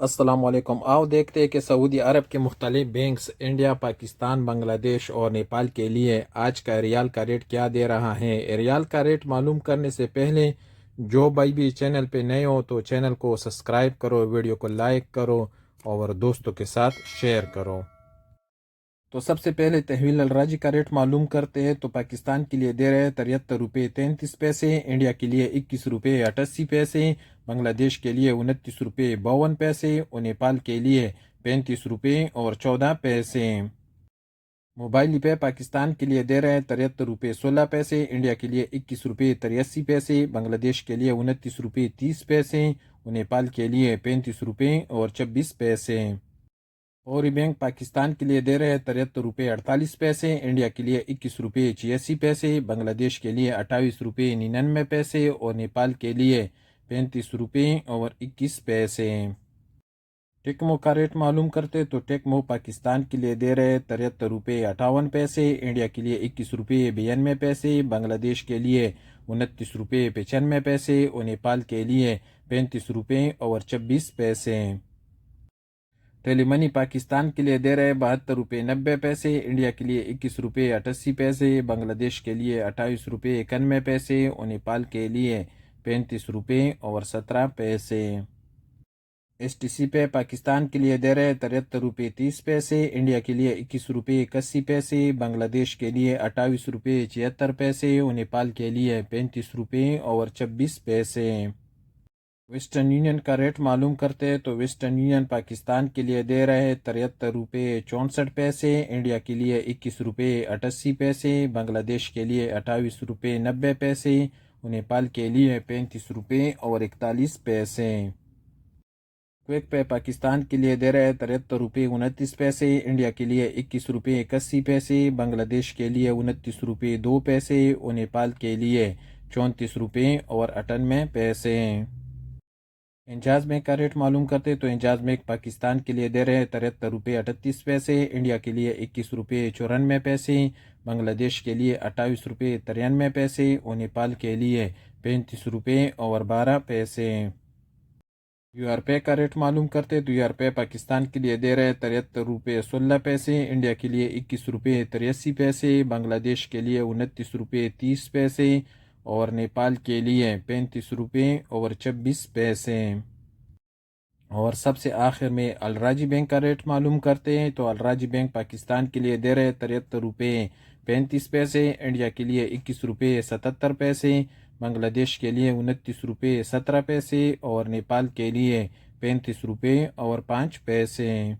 السلام علیکم۔ آؤ دیکھتے ہیں کہ سعودی عرب کے مختلف بینکس انڈیا، پاکستان، بنگلہ دیش اور نیپال کے لیے آج کا ریال کا ریٹ کیا دے رہا ہے۔ ریال کا ریٹ معلوم کرنے سے پہلے جو بھائی بھی چینل پہ نئے ہو تو چینل کو سبسکرائب کرو، ویڈیو کو لائک کرو اور دوستوں کے ساتھ شیئر کرو۔ تو سب سے پہلے تحویل الراجی کا ریٹ معلوم کرتے ہیں تو پاکستان کے لیے دے رہے 73 روپے 33 پیسے، انڈیا کے لیے 21 روپے 88 پیسے، بنگلہ دیش کے لیے 29 روپے 52 پیسے اور نیپال کے لیے 35 روپے اور 14 پیسے۔ موبائل پے پاکستان کے لیے دے رہے 73 روپے 16 پیسے، انڈیا کے لیے 21 روپے 83 پیسے، بنگلہ دیش کے لیے 29 روپے 30 پیسے اور نیپال کے لیے 35 روپے اور 26 پیسے۔ فوری بینک پاکستان کے لیے دے رہے 73 روپے 48 پیسے، انڈیا کے لیے 21 روپے 86 پیسے، بنگلہ دیش کے لیے 28 روپے 99 پیسے اور نیپال کے لیے 35 روپے اور 21 پیسے۔ ٹیکمو کا ریٹ معلوم کرتے تو ٹیکمو پاکستان کے لیے دے رہے 73 روپے 58 پیسے، انڈیا کے لیے 21 روپے 92 پیسے، بنگلہ دیش کے لیے 29 روپے 95 پیسے اور نیپال کے لیے 35 روپے اور 26 پیسے۔ ٹیلی منی پاکستان کے لیے دے رہے 72 روپے 90 پیسے، انڈیا کے لیے 21 روپے 88 پیسے، بنگلہ دیش کے لیے 28 روپے 91 پیسے اور نیپال کے لیے 35 روپے اور 17 پیسے۔ ایس ٹی سی پے پاکستان کے لیے دے رہے 73 روپے 30 پیسے، انڈیا کے لیے 21 روپے 81 پیسے، بنگلہ دیش کے لیے 28 روپے 76 پیسے اور نیپال کے لیے 35 روپے اور 26 پیسے۔ ویسٹرن یونین کا ریٹ معلوم کرتے تو ویسٹرن یونین پاکستان کے لیے دے رہے 73 روپے 64 پیسے، انڈیا کے لیے 21 روپے 88 پیسے، بنگلہ دیش کے لیے 28 روپے 90 پیسے اور نیپال کے لیے 35 روپے اور 41 پیسے۔ کویک پے پاکستان کے لیے دے رہے 73 روپے 29 پیسے، انڈیا کے لیے 21 روپے 81 پیسے، بنگلہ دیش کے لیے 29 روپے 2 پیسے اور نیپال کے لیے 34 روپے اور 98 پیسے۔ انجاز بینک کا ریٹ معلوم کرتے تو انجاز بینک پاکستان کے لیے دے رہے 73 روپے 38 پیسے، انڈیا کے لیے 21 روپے 94 پیسے، بنگلہ دیش کے لیے 28 روپے 93 پیسے اور نیپال کے لیے 35 روپے اور 12 پیسے۔ یو آر پے کا ریٹ معلوم کرتے تو یو آر پے پاکستان کے لیے دے رہے 73 روپے 16 پیسے، انڈیا کے لیے 21 روپے 83 پیسے، بنگلہ دیش کے لیے 29 روپے 30 پیسے اور نیپال کے لیے 35 روپے اور 26 پیسے۔ اور سب سے آخر میں الراجی بینک کا ریٹ معلوم کرتے ہیں تو الراجی بینک پاکستان کے لیے دے رہے 73 روپے 35 پیسے، انڈیا کے لیے 21 روپے 77 پیسے، بنگلہ دیش کے لیے 29 روپے 17 پیسے اور نیپال کے لیے 35 روپے اور 5 پیسے۔